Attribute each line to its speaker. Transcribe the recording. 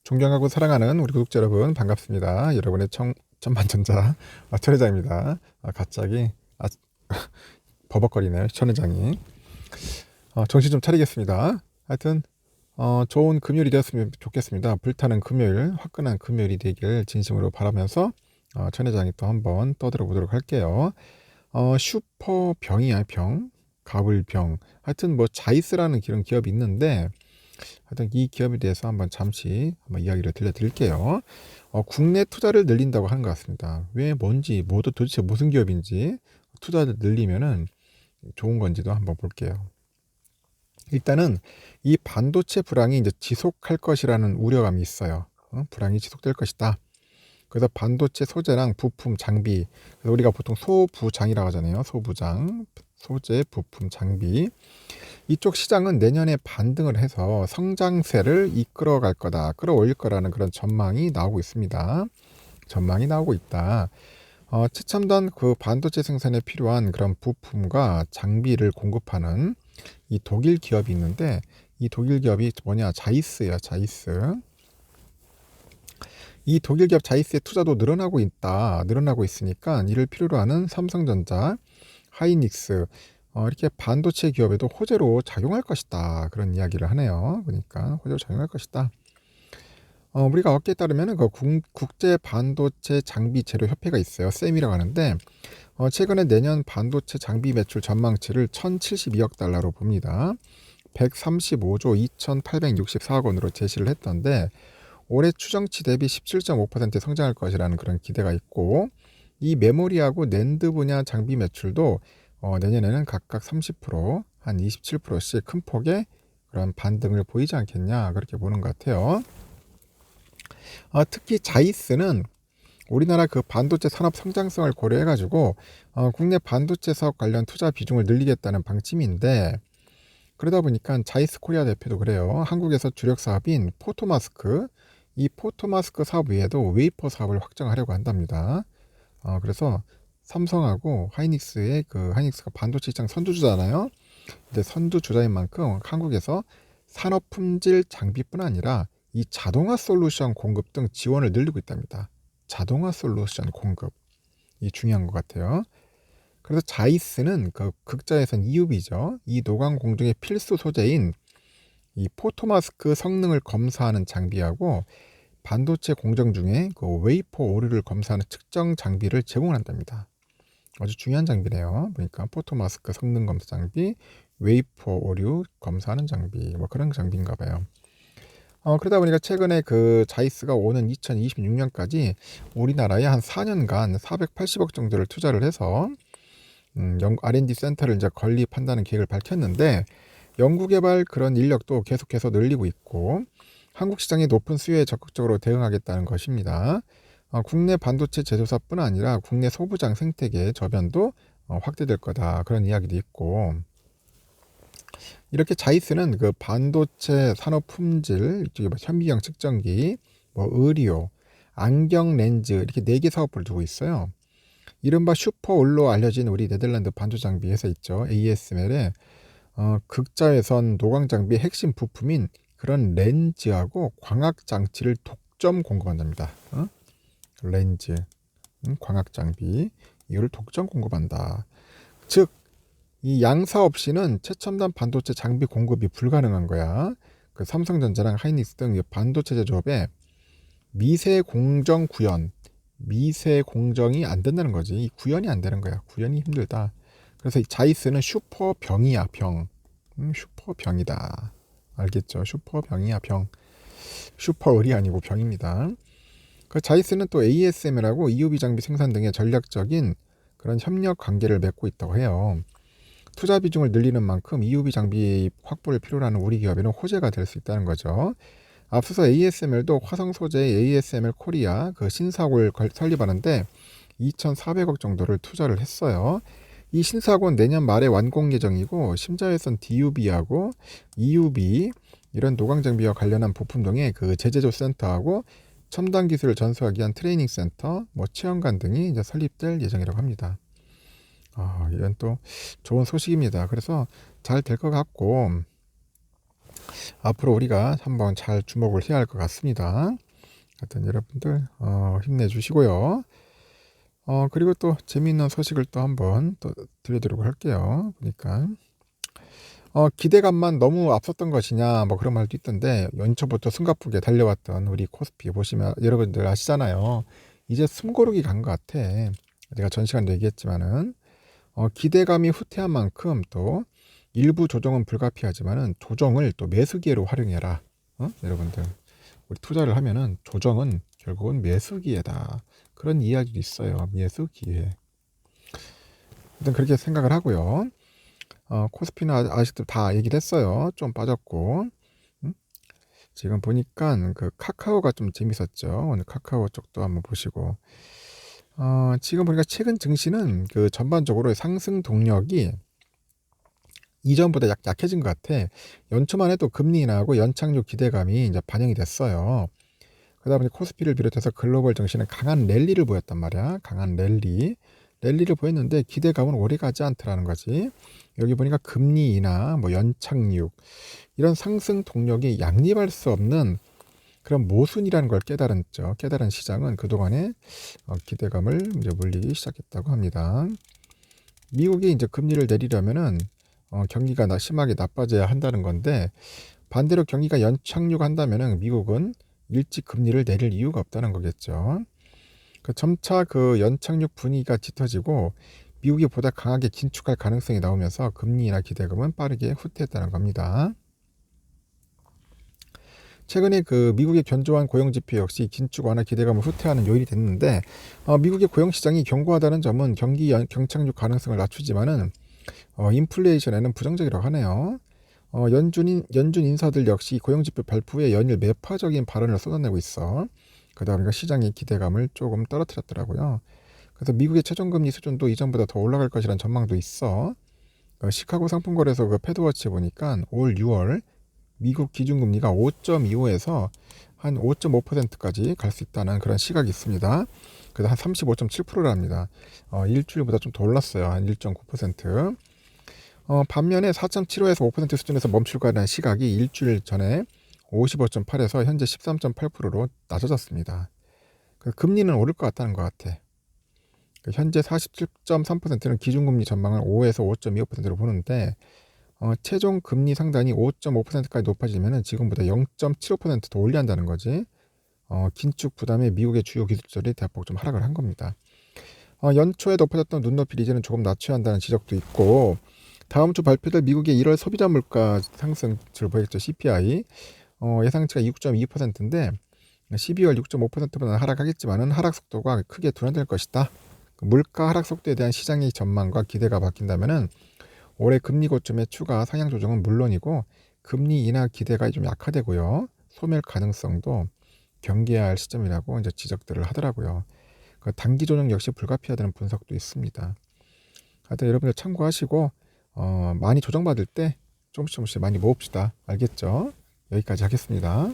Speaker 1: 존경하고 사랑하는 우리 구독자 여러분 반갑습니다. 여러분의 천만전자 천회장입니다. 갑자기 버벅거리네요. 천회장이. 정신 좀 차리겠습니다. 하여튼 좋은 금요일이 되었으면 좋겠습니다. 불타는 금요일, 화끈한 금요일이 되길 진심으로 바라면서 천회장이 또 한번 떠들어 보도록 할게요. 슈퍼병이야 병, 가불병. 하여튼 뭐 자이스라는 그런 기업이 있는데 하여튼 이 기업에 대해서 한번 잠시 이야기를 들려드릴게요. 국내 투자를 늘린다고 하는 것 같습니다. 왜 뭔지, 도대체 무슨 기업인지 투자를 늘리면은 좋은 건지도 한번 볼게요. 일단은 이 반도체 불황이 이제 지속할 것이라는 우려감이 있어요. 불황이 지속될 것이다. 그래서 반도체 소재랑 부품, 장비, 그래서 우리가 보통 소부장이라고 하잖아요. 소부장, 소재, 부품, 장비. 이쪽 시장은 내년에 반등을 해서 성장세를 이끌어갈 거다, 끌어올릴 거라는 그런 전망이 나오고 있습니다. 전망이 나오고 있다. 최첨단 그 반도체 생산에 필요한 그런 부품과 장비를 공급하는 이 독일 기업이 있는데 이 독일 기업이 뭐냐? 자이스예요. 자이스. 이 독일 기업 자이스의 투자도 늘어나고 있으니까 이를 필요로 하는 삼성전자, 하이닉스 이렇게 반도체 기업에도 호재로 작용할 것이다. 그런 이야기를 하네요. 그러니까 호재로 작용할 것이다. 우리가 얻기에 따르면 그 국제 반도체 장비 재료 협회가 있어요. 셈이라고 하는데 최근에 내년 반도체 장비 매출 전망치를 1,072억 달러로 봅니다. 135조 2,864억 원으로 제시를 했던데 올해 추정치 대비 17.5% 성장할 것이라는 그런 기대가 있고 이 메모리하고 낸드 분야 장비 매출도 내년에는 각각 30%, 한 27%씩 큰 폭의 그런 반등을 보이지 않겠냐 그렇게 보는 것 같아요. 특히 자이스는 우리나라 그 반도체 산업 성장성을 고려해가지고 국내 반도체 사업 관련 투자 비중을 늘리겠다는 방침인데 그러다 보니까 자이스 코리아 대표도 그래요. 한국에서 주력 사업인 포토마스크, 이 포토마스크 사업 외에도 웨이퍼 사업을 확장하려고 한답니다. 그래서 삼성하고 하이닉스의 하이닉스가 반도체 시장 선두주자잖아요. 근데 선두주자인 만큼 한국에서 산업 품질 장비뿐 아니라 이 자동화 솔루션 공급 등 지원을 늘리고 있답니다. 자동화 솔루션 공급. 이 중요한 것 같아요. 그래서 자이스는 그 극자에선 EUV죠. 이 노광 공정의 필수 소재인 이 포토마스크 성능을 검사하는 장비하고 반도체 공정 중에 그 웨이퍼 오류를 검사하는 측정 장비를 제공한답니다. 아주 중요한 장비네요. 그러니까 포토마스크 성능 검사 장비, 웨이퍼 오류 검사하는 장비, 뭐 그런 장비인가 봐요. 그러다 보니까 최근에 그 자이스가 오는 2026년까지 우리나라에 한 4년간 480억 정도를 투자를 해서 R&D 센터를 이제 건립한다는 계획을 밝혔는데 연구개발 그런 인력도 계속해서 늘리고 있고 한국 시장의 높은 수요에 적극적으로 대응하겠다는 것입니다. 국내 반도체 제조사뿐 아니라 국내 소부장 생태계 저변도 확대될 거다 그런 이야기도 있고 이렇게 자이스는 그 반도체 산업 품질, 이쪽에 현미경 측정기, 뭐 의료, 안경 렌즈 이렇게 4개 사업을 두고 있어요. 이른바 슈퍼올로 알려진 우리 네덜란드 반도 장비 회사 있죠. ASML의 극자외선 노광 장비의 핵심 부품인 그런 렌즈하고 광학 장치를 독점 공급한답니다. 렌즈, 광학 장비 이거를 독점 공급한다. 즉 이 양사 없이는 최첨단 반도체 장비 공급이 불가능한 거야. 그 삼성전자랑 하이닉스 등 반도체 제조업에 미세 공정 구현, 미세 공정이 안 된다는 거지. 이 구현이 안 되는 거야. 구현이 힘들다. 그래서 이 자이스는 슈퍼병이야, 병. 슈퍼병이다. 알겠죠? 슈퍼병이야, 병. 슈퍼을이 아니고 병입니다. 그 자이스는 또 ASML하고 EUV 장비 생산 등의 전략적인 그런 협력 관계를 맺고 있다고 해요. 투자 비중을 늘리는 만큼 EUV 장비 확보를 필요로 하는 우리 기업에는 호재가 될 수 있다는 거죠. 앞서서 ASML도 화성 소재의 ASML 코리아 그 신사고를 설립하는데 2,400억 정도를 투자를 했어요. 이 신사고는 내년 말에 완공 예정이고 심자외선 DUV하고 EUV 이런 노광 장비와 관련한 부품 등의 그 재제조 센터하고 첨단 기술을 전수하기 위한 트레이닝 센터, 뭐 체험관 등이 이제 설립될 예정이라고 합니다. 이건 또 좋은 소식입니다. 그래서 잘 될 것 같고 앞으로 우리가 한번 잘 주목을 해야 할 것 같습니다. 하여튼 여러분들 힘내주시고요. 그리고 또 재미있는 소식을 또 한번 또 들려드리도록 할게요. 보니까 기대감만 너무 앞섰던 것이냐 뭐 그런 말도 있던데, 연초부터 숨가쁘게 달려왔던 우리 코스피 보시면 여러분들 아시잖아요. 이제 숨고르기 간 것 같아. 내가 전 시간도 얘기했지만은 기대감이 후퇴한 만큼 또 일부 조정은 불가피하지만은 조정을 또 매수 기회로 활용해라. 여러분들 우리 투자를 하면은 조정은 결국은 매수 기회다. 그런 이야기도 있어요. 매수 기회. 일단 그렇게 생각을 하고요. 코스피는 아직도 다 얘기를 했어요. 좀 빠졌고. 지금 보니까 그 카카오가 좀 재밌었죠. 오늘 카카오 쪽도 한번 보시고. 지금 보니까 최근 증시는 그 전반적으로 상승 동력이 이전보다 약해진 것 같아. 연초만 해도 금리 인하하고 연착륙 기대감이 이제 반영이 됐어요. 그러다 보니 코스피를 비롯해서 글로벌 증시는 강한 랠리를 보였단 말이야. 강한 랠리를 보였는데 기대감은 오래가지 않더라는 거지. 여기 보니까 금리 인하, 뭐 연착륙 이런 상승 동력이 양립할 수 없는 그런 모순이라는 걸 깨달았죠. 깨달은 시장은 그동안에 기대감을 이제 물리기 시작했다고 합니다. 미국이 이제 금리를 내리려면은 경기가 심하게 나빠져야 한다는 건데, 반대로 경기가 연착륙한다면은 미국은 일찍 금리를 내릴 이유가 없다는 거겠죠. 점차 그 연착륙 분위기가 짙어지고 미국이 보다 강하게 긴축할 가능성이 나오면서 금리나 기대감은 빠르게 후퇴했다는 겁니다. 최근에 그 미국의 견조한 고용지표 역시 긴축 완화 기대감을 후퇴하는 요인이 됐는데, 미국의 고용시장이 견고하다는 점은 경기 경착륙 가능성을 낮추지만은 인플레이션에는 부정적이라고 하네요. 연준 인사들 역시 고용지표 발표 후에 연일 매파적인 발언을 쏟아내고 있어. 그러다 보니까 시장의 기대감을 조금 떨어뜨렸더라고요. 그래서 미국의 최종금리 수준도 이전보다 더 올라갈 것이라는 전망도 있어. 시카고 상품거래소 그 패드워치 보니까 올 6월 미국 기준금리가 5.25에서 한 5.5%까지 갈 수 있다는 그런 시각이 있습니다. 그래서 한 35.7%랍니다. 일주일보다 좀 더 올랐어요. 한 1.9%. 반면에 4.75에서 5% 수준에서 멈출 거라는 시각이 일주일 전에 55.8에서 현재 13.8%로 낮아졌습니다. 금리는 오를 것 같다는 것 같아. 현재 47.3%는 기준금리 전망을 5에서 5.25%로 보는데, 최종 금리 상단이 5.5%까지 높아지면 지금보다 0.75% 더 올려야 한다는 거지. 긴축 부담에 미국의 주요 기술들이 대폭 좀 하락을 한 겁니다. 연초에 높아졌던 눈높이 이제는 조금 낮춰야 한다는 지적도 있고, 다음 주 발표될 미국의 1월 소비자 물가 상승치를 보였죠. CPI 예상치가 6.2%인데 12월 6.5%보다 하락하겠지만은 하락 속도가 크게 둔화될 것이다. 물가 하락 속도에 대한 시장의 전망과 기대가 바뀐다면은 올해 금리 고점의 추가 상향 조정은 물론이고 금리 인하 기대가 좀 약화되고요. 소멸 가능성도 경계해야 할 시점이라고 이제 지적들을 하더라고요. 단기 조정 역시 불가피하다는 분석도 있습니다. 하여튼 여러분들 참고하시고 많이 조정받을 때 조금씩 많이 모읍시다. 알겠죠? 여기까지 하겠습니다.